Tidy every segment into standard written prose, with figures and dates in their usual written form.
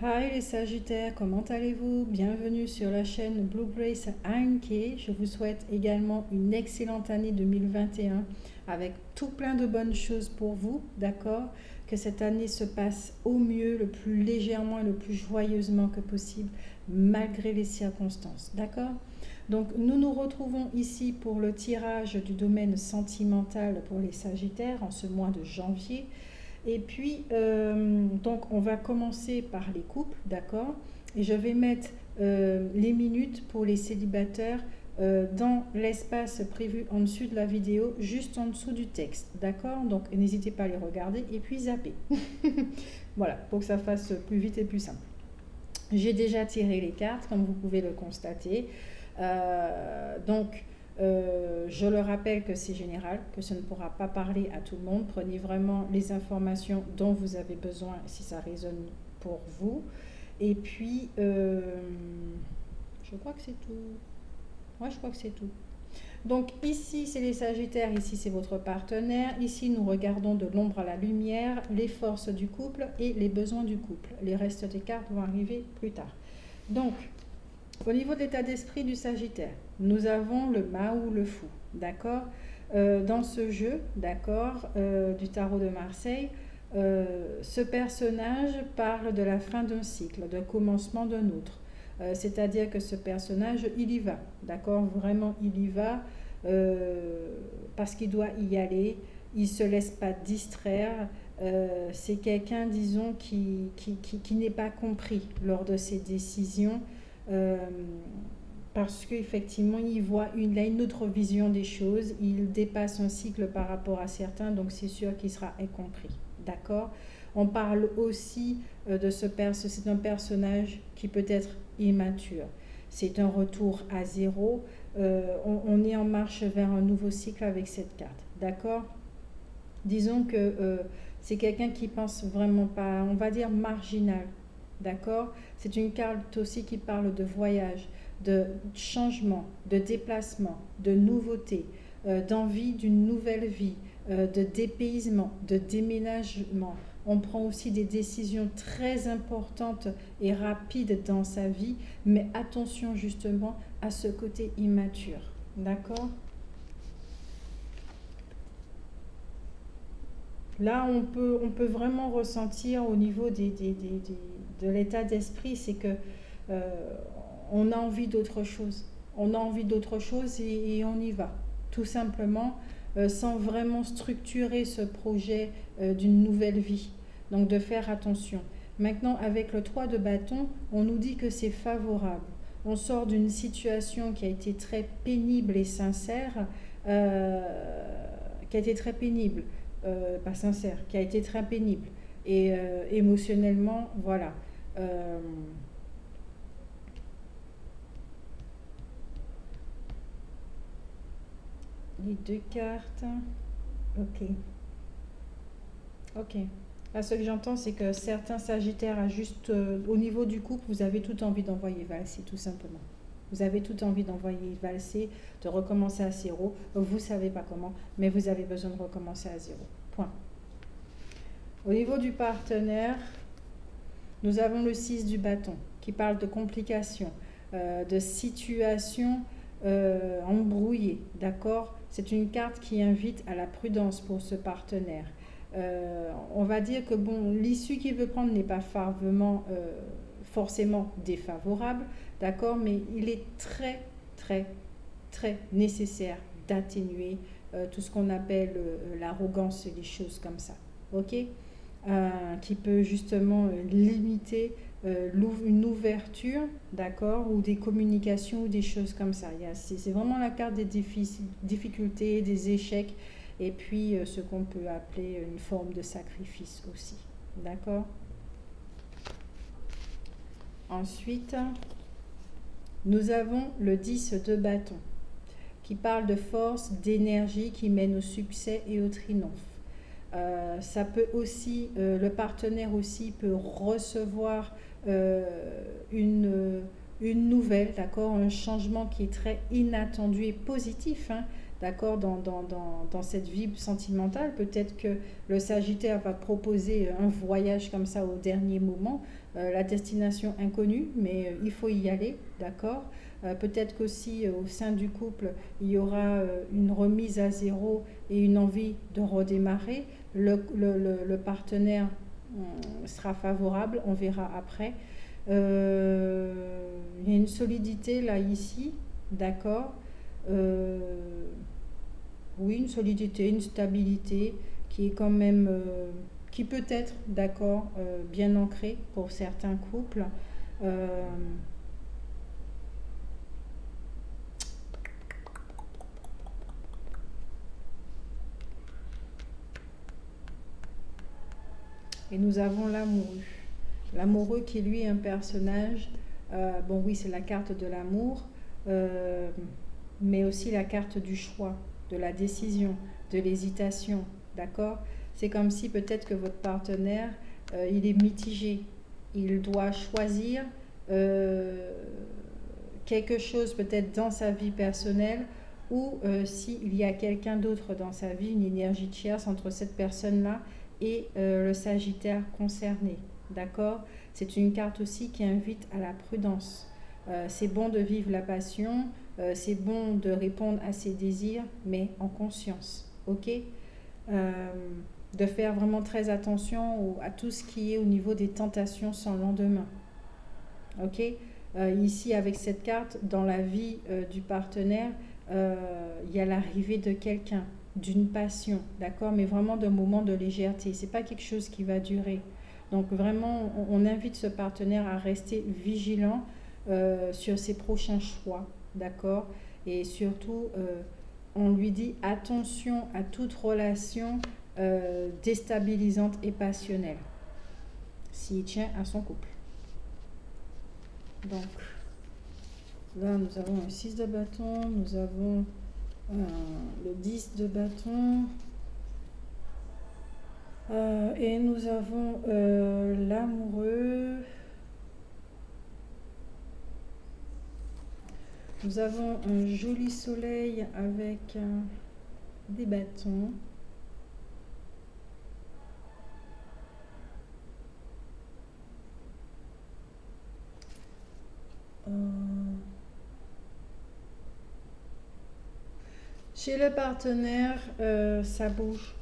Hi les Sagittaires, comment allez-vous? Bienvenue sur la chaîne Blue Grace Anke. Je vous souhaite également une excellente année 2021 avec tout plein de bonnes choses pour vous, d'accord? Que cette année se passe au mieux, le plus légèrement et le plus joyeusement que possible, malgré les circonstances, d'accord? Donc nous nous retrouvons ici pour le tirage du domaine sentimental pour les Sagittaires en ce mois de janvier. Et puis, donc, on va commencer par les couples, d'accord? Et je vais mettre les minutes pour les célibataires dans l'espace prévu en dessus de la vidéo, juste en dessous du texte, d'accord? Donc, n'hésitez pas à les regarder et puis zapper. Voilà, pour que ça fasse plus vite et plus simple. J'ai déjà tiré les cartes, comme vous pouvez le constater. Je le rappelle que c'est général, que ça ne pourra pas parler à tout le monde. Prenez vraiment les informations dont vous avez besoin si ça résonne pour vous. Et puis, je crois que c'est tout. Ouais, je crois que c'est tout. Donc ici, c'est les Sagittaires, ici, c'est votre partenaire. Ici, nous regardons de l'ombre à la lumière, les forces du couple et les besoins du couple. Les restes des cartes vont arriver plus tard. Donc, au niveau de l'état d'esprit du Sagittaire, nous avons le mât ou le fou, d'accord? Dans ce jeu, d'accord, du tarot de Marseille, ce personnage parle de la fin d'un cycle, d'un commencement d'un autre. C'est-à-dire que ce personnage, il y va, d'accord? Vraiment, il y va parce qu'il doit y aller. Il ne se laisse pas distraire. C'est quelqu'un, disons, qui n'est pas compris lors de ses décisions. Euh, Parce qu'effectivement, il a une autre vision des choses, il dépasse un cycle par rapport à certains, donc c'est sûr qu'il sera incompris. D'accord? On parle aussi de c'est un personnage qui peut être immature. C'est un retour à zéro. On est en marche vers un nouveau cycle avec cette carte. D'accord? Disons que c'est quelqu'un qui pense vraiment pas, on va dire marginal. D'accord? C'est une carte aussi qui parle de voyage, de changement, de déplacement, de nouveauté, d'envie d'une nouvelle vie, de dépaysement, de déménagement. On prend aussi des décisions très importantes et rapides dans sa vie, mais attention justement à ce côté immature. D'accord? Là, on peut vraiment ressentir au niveau de l'état d'esprit, c'est que euh, on a envie d'autre chose. On a envie d'autre chose et on y va, tout simplement, sans vraiment structurer ce projet d'une nouvelle vie. Donc de faire attention. Maintenant, avec le 3 de bâton, on nous dit que c'est favorable. On sort d'une situation qui a été très pénible et sincère, qui a été très pénible pas sincère, qui a été très pénible. Et émotionnellement, voilà. Euh, les deux cartes. Ok. Ok. Là, ce que j'entends, c'est que certains Sagittaires, juste au niveau du couple, vous avez tout envie d'envoyer valser, tout simplement. Vous avez tout envie d'envoyer valser, de recommencer à zéro. Vous ne savez pas comment, mais vous avez besoin de recommencer à zéro. Point. Au niveau du partenaire, nous avons le 6 du bâton qui parle de complications, de situations embrouillées, d'accord? C'est une carte qui invite à la prudence pour ce partenaire. On va dire que bon, l'issue qu'il veut prendre n'est pas forcément défavorable, d'accord? Mais il est très, très, très nécessaire d'atténuer tout ce qu'on appelle l'arrogance et les choses comme ça, ok? Qui peut justement limiter une ouverture, d'accord, ou des communications ou des choses comme ça. C'est vraiment la carte des difficultés, des échecs, et puis ce qu'on peut appeler une forme de sacrifice aussi, d'accord. Ensuite, nous avons le 10 de bâton, qui parle de force, d'énergie qui mène au succès et au triomphe. Ça peut aussi, le partenaire aussi peut recevoir euh, une, une nouvelle, d'accord, un changement qui est très inattendu et positif, hein, d'accord, dans cette vie sentimentale. Peut-être que le Sagittaire va proposer un voyage comme ça au dernier moment, la destination inconnue, mais il faut y aller, d'accord. Peut-être qu'aussi au sein du couple, il y aura une remise à zéro et une envie de redémarrer. Le partenaire sera favorable, on verra après. Il y a une solidité là ici, d'accord. Euh, oui, une solidité, une stabilité qui est quand même, qui peut être, d'accord, bien ancrée pour certains couples. Euh, et nous avons l'amoureux. L'amoureux qui lui est un personnage, bon oui, c'est la carte de l'amour, euh, mais aussi la carte du choix, de la décision, de l'hésitation, d'accord. C'est comme si peut-être que votre partenaire, il est mitigé, il doit choisir euh, quelque chose peut-être dans sa vie personnelle ou s'il y a quelqu'un d'autre dans sa vie, une énergie tierce entre cette personne-là et le Sagittaire concerné. D'accord. C'est une carte aussi qui invite à la prudence. C'est bon de vivre la passion, c'est bon de répondre à ses désirs, mais en conscience. Ok. Euh, de faire vraiment très attention à tout ce qui est au niveau des tentations sans lendemain. Ok. Ici, avec cette carte, dans la vie du partenaire, il y a l'arrivée de quelqu'un, d'une passion, d'accord, mais vraiment d'un moment de légèreté. C'est pas quelque chose qui va durer. Donc vraiment, on invite ce partenaire à rester vigilant sur ses prochains choix, d'accord, et surtout, on lui dit attention à toute relation déstabilisante et passionnelle, s'il tient à son couple. Donc là, nous avons un 6 de bâton, nous avons le 10 de bâton, et nous avons l'amoureux. Nous avons un joli soleil avec des bâtons. Chez le partenaire, ça bouge.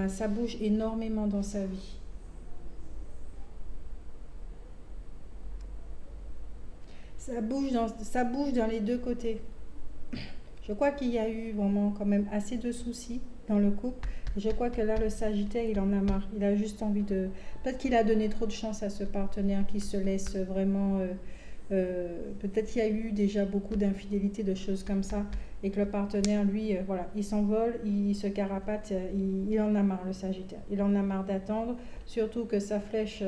Ça bouge énormément dans sa vie. Ça bouge dans les deux côtés. Je crois qu'il y a eu vraiment quand même assez de soucis dans le couple. Je crois que là, le Sagittaire, il en a marre. Il a juste envie de... Peut-être qu'il a donné trop de chance à ce partenaire qui se laisse vraiment... peut-être qu'il y a eu déjà beaucoup d'infidélités, de choses comme ça. Et que le partenaire, lui, voilà, il s'envole, il se carapate, il en a marre, le Sagittaire. Il en a marre d'attendre. Surtout que sa flèche,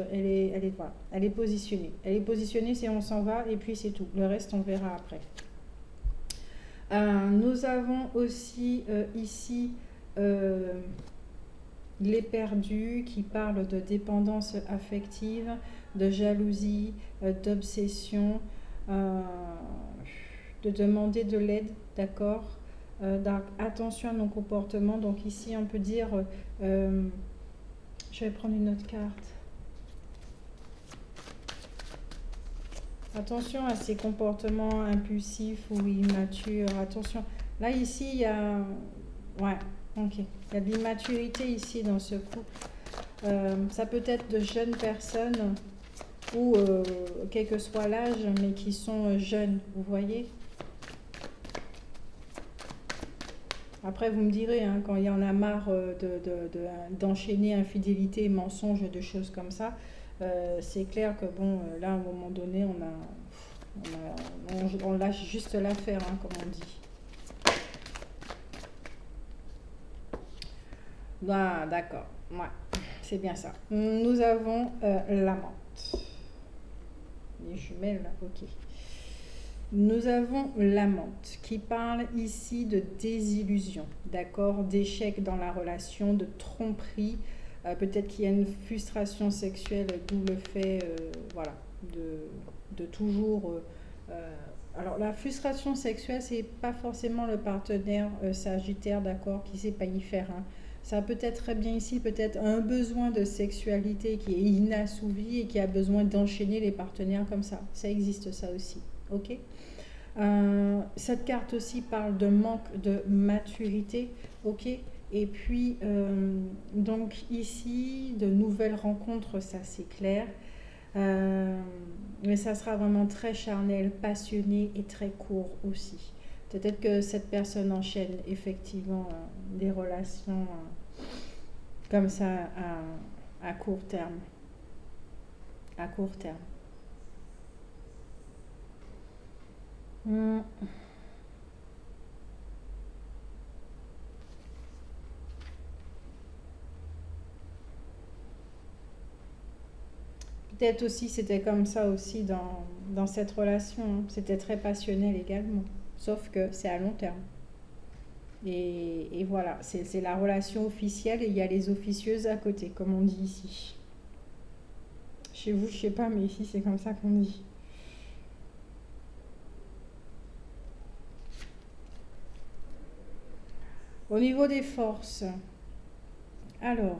voilà, elle est positionnée. Elle est positionnée, c'est on s'en va et puis c'est tout. Le reste, on verra après. Nous avons aussi ici les perdus qui parlent de dépendance affective, de jalousie, d'obsession, de demander de l'aide, d'accord. Attention à nos comportements. Donc ici on peut dire, je vais prendre une autre carte. Attention à ces comportements impulsifs ou immatures. Attention. Là, ici, il y a... Ouais, ok. Il y a de l'immaturité ici dans ce couple. Ça peut être de jeunes personnes ou quel que soit l'âge, mais qui sont jeunes, vous voyez. Après, vous me direz, hein, quand il y en a marre d'enchaîner infidélité, mensonges, de choses comme ça, c'est clair que bon, là, à un moment donné, on lâche juste l'affaire, hein, comme on dit. Ah, d'accord, ouais, c'est bien ça. Nous avons l'amante. Les jumelles, là, ok. Nous avons l'amante qui parle ici de désillusion, d'accord, d'échec dans la relation, de tromperie. Peut-être qu'il y a une frustration sexuelle, d'où le fait voilà, de toujours Alors, la frustration sexuelle, c'est pas forcément le partenaire sagittaire, d'accord, qui sait pas y faire, hein. Ça peut être très bien ici, peut-être un besoin de sexualité qui est inassouvi et qui a besoin d'enchaîner les partenaires comme ça. Ça existe, ça aussi, ok? Cette carte aussi parle de manque de maturité, ok? Et puis, donc ici, de nouvelles rencontres, ça c'est clair. Euh, mais ça sera vraiment très charnel, passionné et très court aussi. Peut-être que cette personne enchaîne effectivement des relations comme ça à court terme. À court terme. Hmm. Peut-être aussi c'était comme ça aussi dans cette relation, hein. C'était très passionnel également. Sauf que c'est à long terme. Et voilà, c'est la relation officielle et il y a les officieuses à côté, comme on dit ici. Chez vous, je sais pas, mais ici, c'est comme ça qu'on dit. Au niveau des forces, alors,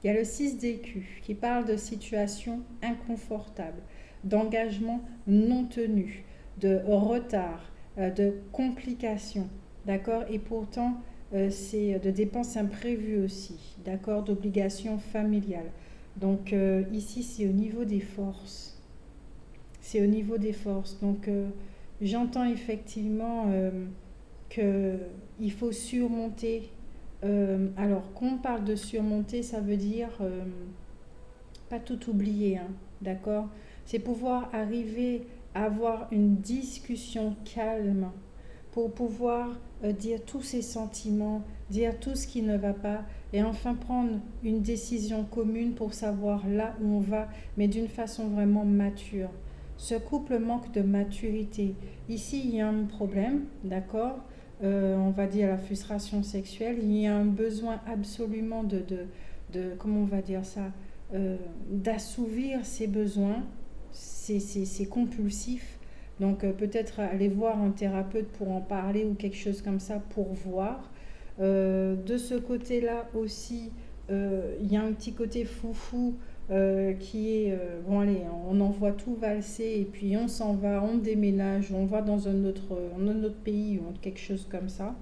il y a le 6 d'écu qui parle de situation inconfortable, d'engagement non tenu, de retard, de complications, d'accord? Et pourtant, c'est de dépenses imprévues aussi, d'accord? D'obligations familiales. Donc ici, c'est au niveau des forces. C'est au niveau des forces. Donc j'entends effectivement qu'il faut surmonter. Alors, quand on parle de surmonter, ça veut dire pas tout oublier, hein, d'accord? C'est pouvoir arriver à avoir une discussion calme pour pouvoir dire tous ses sentiments, dire tout ce qui ne va pas et enfin prendre une décision commune pour savoir là où on va, mais d'une façon vraiment mature. Ce couple manque de maturité. Ici, il y a un problème, d'accord? On va dire la frustration sexuelle. Il y a un besoin absolument comment on va dire ça, d'assouvir ses besoins. C'est compulsif. Donc peut-être aller voir un thérapeute pour en parler ou quelque chose comme ça pour voir. De ce côté-là aussi, il y a un petit côté foufou qui est, bon allez, on envoie tout valser et puis on s'en va, on déménage, on va dans un autre pays ou quelque chose comme ça.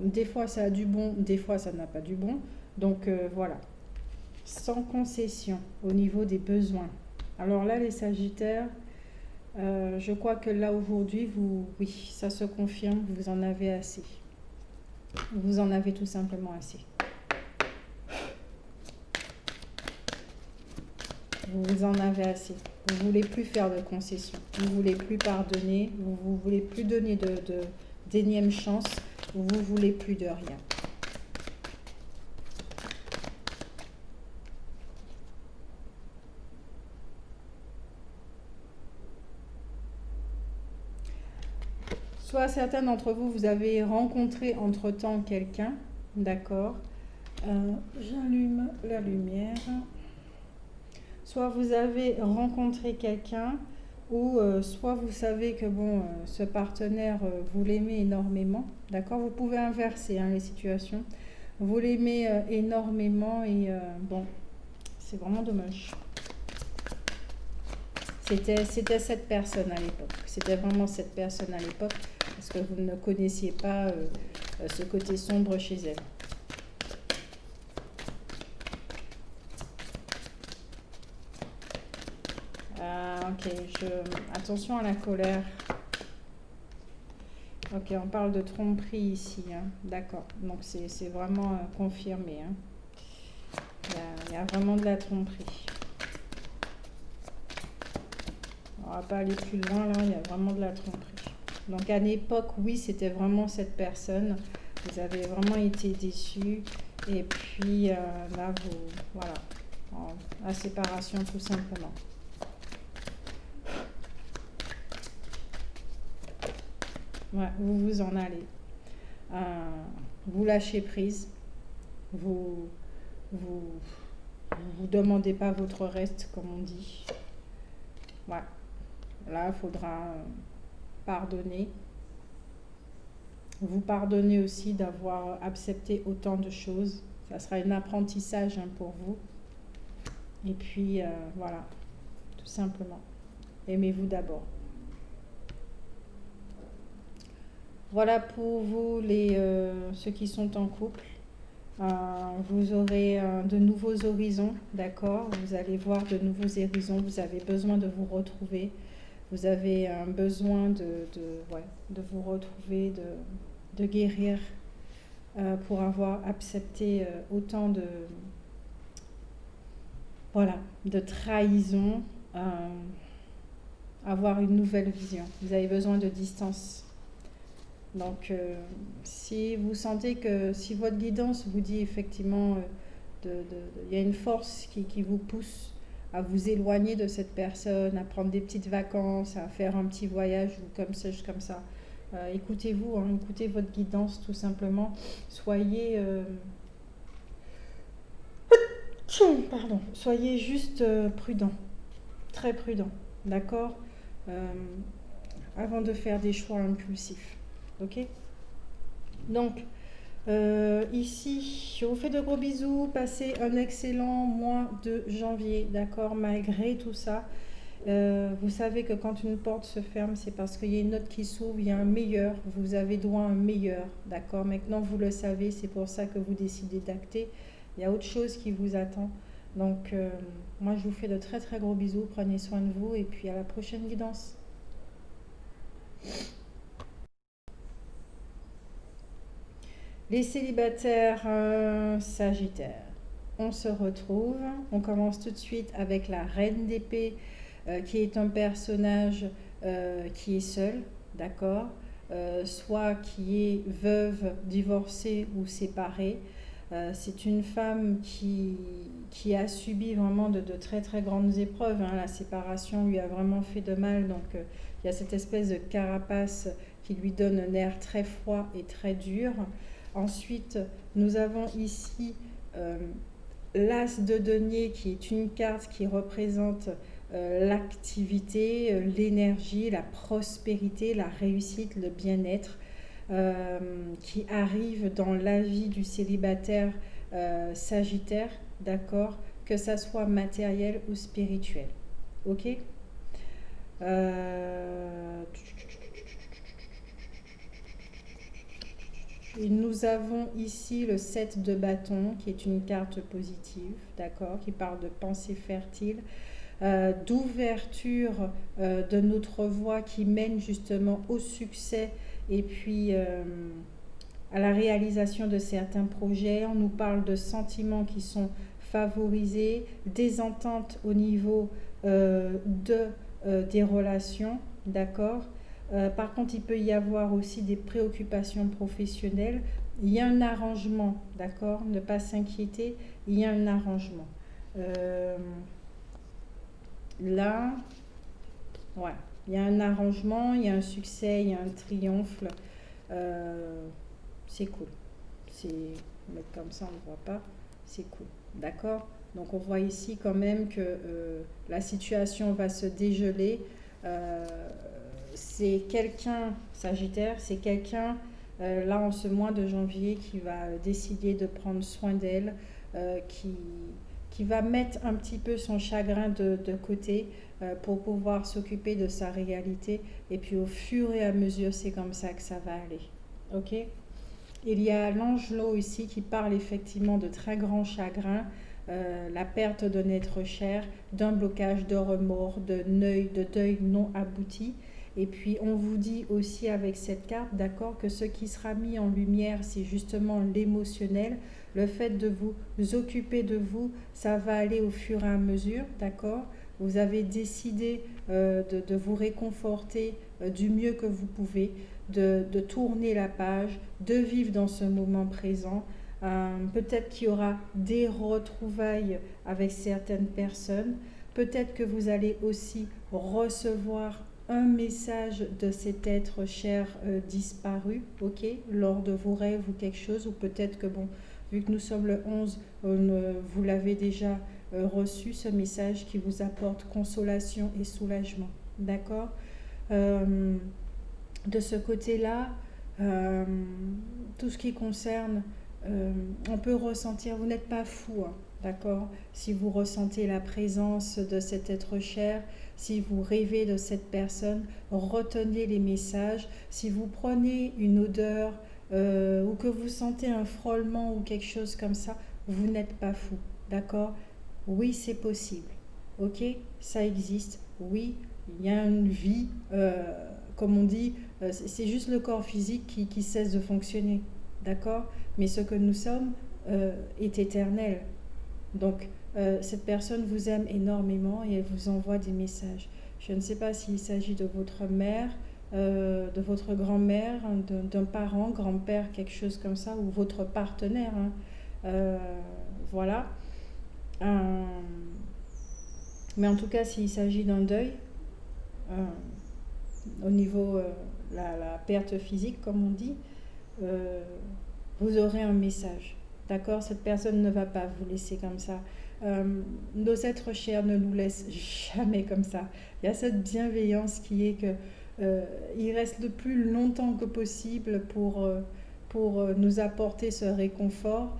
Des fois ça a du bon, des fois ça n'a pas du bon. Donc voilà, sans concession au niveau des besoins. Alors là, les Sagittaires, je crois que là aujourd'hui, oui, ça se confirme, vous en avez assez. Vous en avez tout simplement assez. Vous en avez assez. Vous ne voulez plus faire de concessions. Vous ne voulez plus pardonner. Vous ne voulez plus donner d'énième chance. Vous ne voulez plus de rien. Soit certains d'entre vous, vous avez rencontré entre-temps quelqu'un, d'accord. J'allume la lumière. Soit vous avez rencontré quelqu'un, ou soit vous savez que bon, ce partenaire, vous l'aimez énormément, d'accord. Vous pouvez inverser hein, les situations. Vous l'aimez énormément et bon, c'est vraiment dommage. C'était cette personne à l'époque. C'était vraiment cette personne à l'époque parce que vous ne connaissiez pas ce côté sombre chez elle. Ok, attention à la colère. Ok, on parle de tromperie ici, hein. D'accord. Donc c'est vraiment confirmé, hein. Il y a vraiment de la tromperie. On va pas aller plus loin là, il y a vraiment de la tromperie. Donc à l'époque, oui, c'était vraiment cette personne. Vous avez vraiment été déçus. Et puis là, voilà, la séparation tout simplement. Ouais, vous vous en allez. Vous lâchez prise. Vous vous, vous demandez pas votre reste, comme on dit. Ouais. Là, il faudra pardonner. Vous pardonnez aussi d'avoir accepté autant de choses. Ça sera un apprentissage pour vous. Et puis, voilà, tout simplement. Aimez-vous d'abord. Voilà pour vous, ceux qui sont en couple. Vous aurez de nouveaux horizons, d'accord? Vous allez voir de nouveaux horizons. Vous avez besoin de vous retrouver. Vous avez un besoin de vous retrouver, de guérir pour avoir accepté autant de trahison, avoir une nouvelle vision. Vous avez besoin de distance. Donc, si vous sentez que, si votre guidance vous dit effectivement, il y a une force qui vous pousse à vous éloigner de cette personne, à prendre des petites vacances, à faire un petit voyage ou comme ça, juste comme ça. Écoutez-vous, écoutez votre guidance tout simplement. Soyez, soyez juste prudent, très prudent, d'accord, avant de faire des choix impulsifs. Ok? Donc, ici, je vous fais de gros bisous. Passez un excellent mois de janvier, d'accord? Malgré tout ça, vous savez que quand une porte se ferme, c'est parce qu'il y a une autre qui s'ouvre, il y a un meilleur. Vous avez droit à un meilleur, d'accord? Maintenant, vous le savez, c'est pour ça que vous décidez d'acter. Il y a autre chose qui vous attend. Donc, moi, je vous fais de très très gros bisous. Prenez soin de vous et puis à la prochaine guidance. Les célibataires Sagittaires, on se retrouve. On commence tout de suite avec la Reine d'épée, qui est un personnage qui est seul, d'accord, soit qui est veuve, divorcée ou séparée. C'est une femme qui a subi vraiment de très très grandes épreuves. La séparation lui a vraiment fait de mal, donc il y a cette espèce de carapace qui lui donne un air très froid et très dur. Ensuite, nous avons ici l'As de denier, qui est une carte qui représente l'activité, l'énergie, la prospérité, la réussite, le bien-être, qui arrive dans la vie du célibataire Sagittaire, d'accord, que ça soit matériel ou spirituel. Ok? Et nous avons ici le 7 de bâton, qui est une carte positive, d'accord, qui parle de pensée fertile, d'ouverture de notre voie qui mène justement au succès et puis à la réalisation de certains projets. On nous parle de sentiments qui sont favorisés, des ententes au niveau des relations, d'accord. Par contre, il peut y avoir aussi des préoccupations professionnelles. Il y a un arrangement, d'accord, ne pas s'inquiéter, il y a un arrangement. Là, ouais, il y a un arrangement, il y a un succès, il y a un triomphe. C'est cool. Mettre comme ça, on ne voit pas. C'est cool. D'accord? Donc, on voit ici quand même que la situation va se dégeler. C'est quelqu'un, Sagittaire, c'est quelqu'un, là, en ce mois de janvier, qui va décider de prendre soin d'elle, qui va mettre un petit peu son chagrin de côté pour pouvoir s'occuper de sa réalité. Et puis, au fur et à mesure, c'est comme ça que ça va aller. Ok? Il y a l'Angelot ici qui parle effectivement de très grands chagrins, la perte d'un être cher, d'un blocage, de remords, de deuil non abouti. Et puis on vous dit aussi avec cette carte, d'accord, que ce qui sera mis en lumière, c'est justement l'émotionnel, le fait de vous occuper de vous, ça va aller au fur et à mesure, d'accord. Vous avez décidé de vous réconforter du mieux que vous pouvez, de tourner la page, de vivre dans ce moment présent. Peut-être qu'il y aura des retrouvailles avec certaines personnes. Peut-être que vous allez aussi recevoir un message de cet être cher disparu, ok, lors de vos rêves ou quelque chose, ou peut-être que, bon, vu que nous sommes le 11, vous l'avez déjà reçu, ce message qui vous apporte consolation et soulagement, d'accord. de ce côté-là, euh, tout ce qui concerne, on peut ressentir, vous n'êtes pas fou, hein, d'accord? Si vous ressentez la présence de cet être cher, si vous rêvez de cette personne, retenez les messages. Si vous prenez une odeur ou que vous sentez un frôlement ou quelque chose comme ça, vous n'êtes pas fou, d'accord? Oui, c'est possible, ok? Ça existe, oui, il y a une vie, comme on dit, c'est juste le corps physique qui cesse de fonctionner, d'accord? Mais ce que nous sommes est éternel. Donc, cette personne vous aime énormément et elle vous envoie des messages. Je ne sais pas s'il s'agit de votre mère, de votre grand-mère, d'un parent, grand-père, quelque chose comme ça, ou votre partenaire, hein. Euh, voilà. Euh, mais en tout cas, s'il s'agit d'un deuil, euh, au niveau la perte physique, comme on dit, euh, vous aurez un message. D'accord? Cette personne ne va pas vous laisser comme ça. Nos êtres chers ne nous laissent jamais comme ça. Il y a cette bienveillance qui est que il reste le plus longtemps que possible pour nous apporter ce réconfort.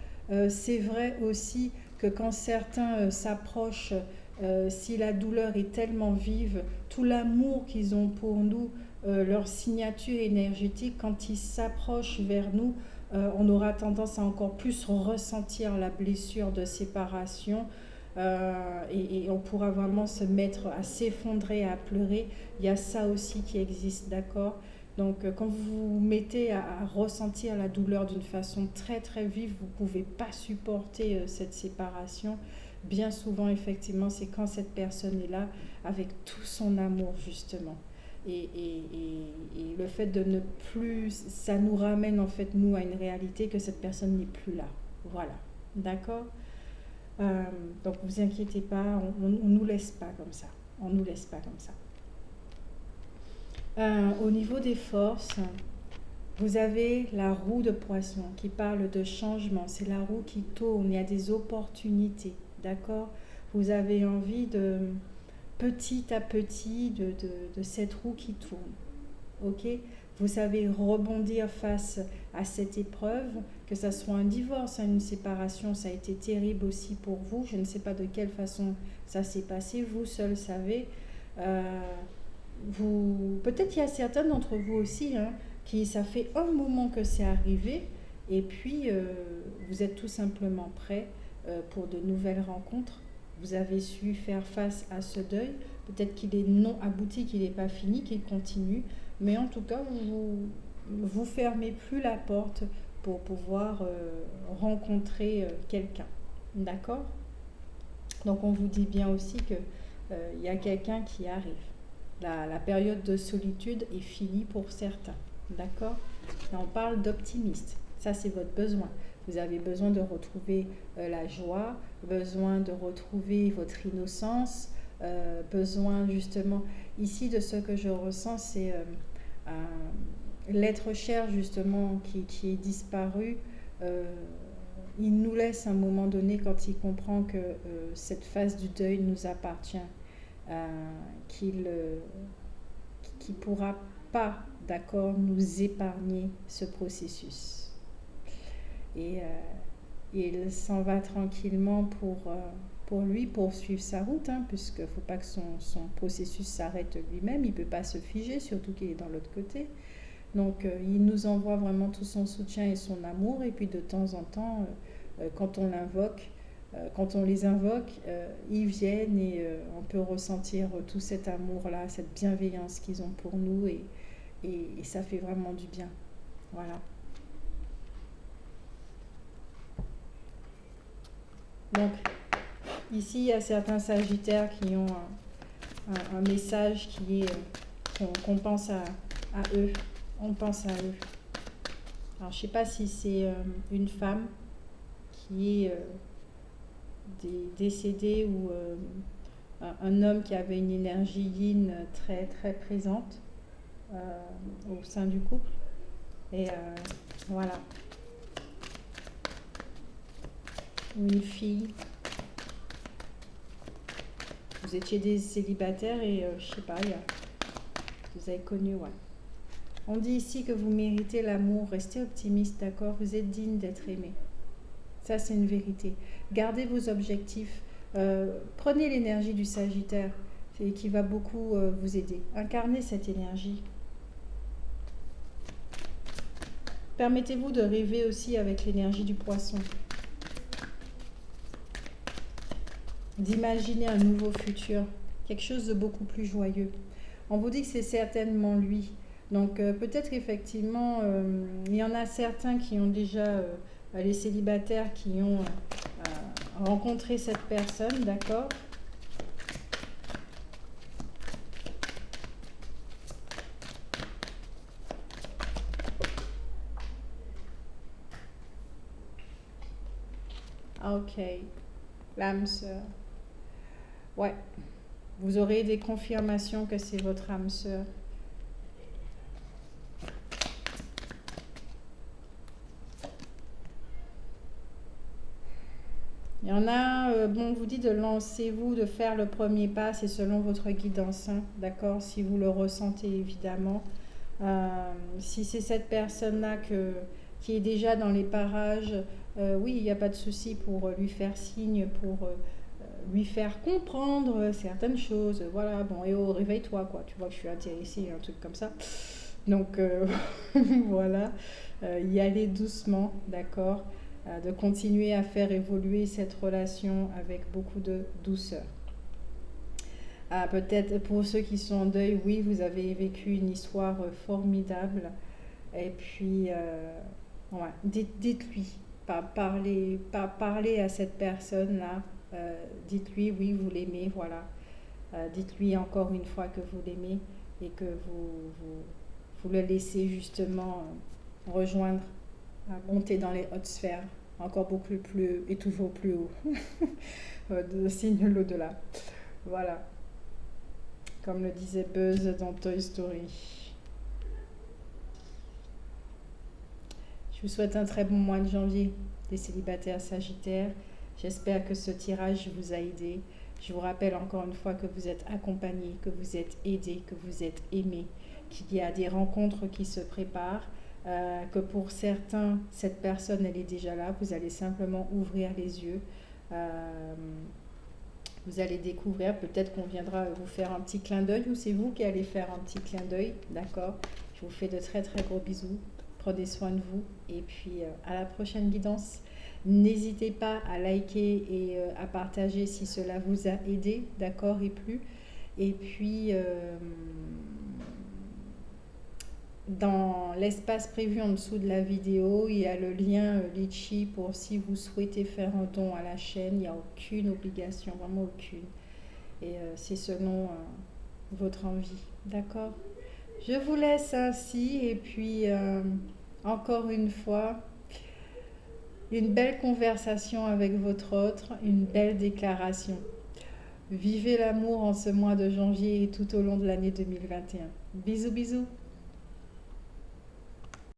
C'est vrai aussi que quand certains s'approchent, si la douleur est tellement vive, tout l'amour qu'ils ont pour nous, leur signature énergétique, quand ils s'approchent vers nous, on aura tendance à encore plus ressentir la blessure de séparation et on pourra vraiment se mettre à s'effondrer, à pleurer. Il y a ça aussi qui existe, d'accord? Donc quand vous vous mettez à ressentir la douleur d'une façon très très vive, vous ne pouvez pas supporter cette séparation. Bien souvent, effectivement, c'est quand cette personne est là avec tout son amour, justement. Et le fait de ne plus, ça nous ramène en fait, nous, à une réalité que cette personne n'est plus là. Voilà. D'accord? euh, donc, vous inquiétez pas, on ne nous laisse pas comme ça. On nous laisse pas comme ça. Au niveau des forces, vous avez la roue de poisson qui parle de changement. C'est la roue qui tourne, il y a des opportunités. D'accord? Vous avez envie de, petit à petit, de cette roue qui tourne. Ok? Vous savez rebondir face à cette épreuve, que ça soit un divorce, une séparation, ça a été terrible aussi pour vous. Je ne sais pas de quelle façon ça s'est passé, vous seul savez. Euh, peut-être il y a certains d'entre vous aussi, hein, qui ça fait un moment que c'est arrivé, et puis vous êtes tout simplement prêts pour de nouvelles rencontres. Vous avez su faire face à ce deuil. Peut-être qu'il est non abouti, qu'il n'est pas fini, qu'il continue. Mais en tout cas, vous fermez plus la porte pour pouvoir rencontrer quelqu'un. D'accord? Donc on vous dit bien aussi que y a quelqu'un qui arrive. La période de solitude est finie pour certains. D'accord? Et on parle d'optimiste. Ça, c'est votre besoin. Vous avez besoin de retrouver la joie, besoin de retrouver votre innocence, besoin justement, ici de ce que je ressens, c'est l'être cher justement qui est disparu. euh, il nous laisse à un moment donné quand il comprend que cette phase du deuil nous appartient, qu'il ne pourra pas, d'accord, nous épargner ce processus. Et il s'en va tranquillement pour lui poursuivre sa route, hein, puisqu'il ne faut pas que son processus s'arrête lui-même, il ne peut pas se figer, surtout qu'il est dans l'autre côté. Donc il nous envoie vraiment tout son soutien et son amour, et puis de temps en temps, quand on l'invoque, quand on les invoque, ils viennent et on peut ressentir tout cet amour-là, cette bienveillance qu'ils ont pour nous, et ça fait vraiment du bien. Voilà. Donc ici, il y a certains sagittaires qui ont un message qui est qu'on pense à eux. On pense à eux. Alors, je ne sais pas si c'est une femme qui est décédée ou un homme qui avait une énergie yin très, très présente au sein du couple. Et voilà. Ou une fille. Vous étiez des célibataires et je sais pas, vous avez connu, ouais. On dit ici que vous méritez l'amour. Restez optimiste, d'accord? Vous êtes digne d'être aimé. Ça, c'est une vérité. Gardez vos objectifs. Prenez l'énergie du Sagittaire qui va beaucoup vous aider. Incarnez cette énergie. Permettez-vous de rêver aussi avec l'énergie du Poisson. D'imaginer un nouveau futur. Quelque chose de beaucoup plus joyeux. On vous dit que c'est certainement lui. Donc peut-être effectivement, il y en a certains qui ont déjà, les célibataires qui ont rencontré cette personne, d'accord? Ok, l'âme sœur. Ouais, vous aurez des confirmations que c'est votre âme sœur. Il y en a, bon, on vous dit de lancez-vous, de faire le premier pas, c'est selon votre guidance, hein, d'accord? Si vous le ressentez évidemment. Si c'est cette personne-là qui est déjà dans les parages, oui, il n'y a pas de souci pour lui faire signe, pour lui faire comprendre certaines choses. Voilà, bon, et oh, réveille-toi, quoi. Tu vois que je suis intéressée, un truc comme ça. Donc, voilà, y aller doucement, d'accord? De continuer à faire évoluer cette relation avec beaucoup de douceur. Peut-être pour ceux qui sont en deuil, oui, vous avez vécu une histoire formidable. Et puis, ouais, dites-lui, parlez à cette personne-là. Dites-lui, oui, vous l'aimez, voilà. Dites-lui encore une fois que vous l'aimez et que vous le laissez justement rejoindre, monter dans les hautes sphères, encore beaucoup plus et toujours plus haut, de signe l'au-delà. Voilà, comme le disait Buzz dans Toy Story. Je vous souhaite un très bon mois de janvier, les célibataires sagittaires. J'espère que ce tirage vous a aidé. Je vous rappelle encore une fois que vous êtes accompagné, que vous êtes aidé, que vous êtes aimé, qu'il y a des rencontres qui se préparent, que pour certains, cette personne, elle est déjà là. Vous allez simplement ouvrir les yeux. Vous allez découvrir, peut-être qu'on viendra vous faire un petit clin d'œil ou c'est vous qui allez faire un petit clin d'œil, d'accord? Je vous fais de très très gros bisous. Prenez soin de vous et puis à la prochaine guidance. N'hésitez pas à liker et à partager si cela vous a aidé, d'accord, et plu. Et puis, dans l'espace prévu en dessous de la vidéo, il y a le lien Litchi pour si vous souhaitez faire un don à la chaîne. Il n'y a aucune obligation, vraiment aucune. Et c'est selon votre envie, d'accord? Je vous laisse ainsi et puis encore une fois, une belle conversation avec votre autre, une belle déclaration. Vivez l'amour en ce mois de janvier et tout au long de l'année 2021. Bisous, bisous.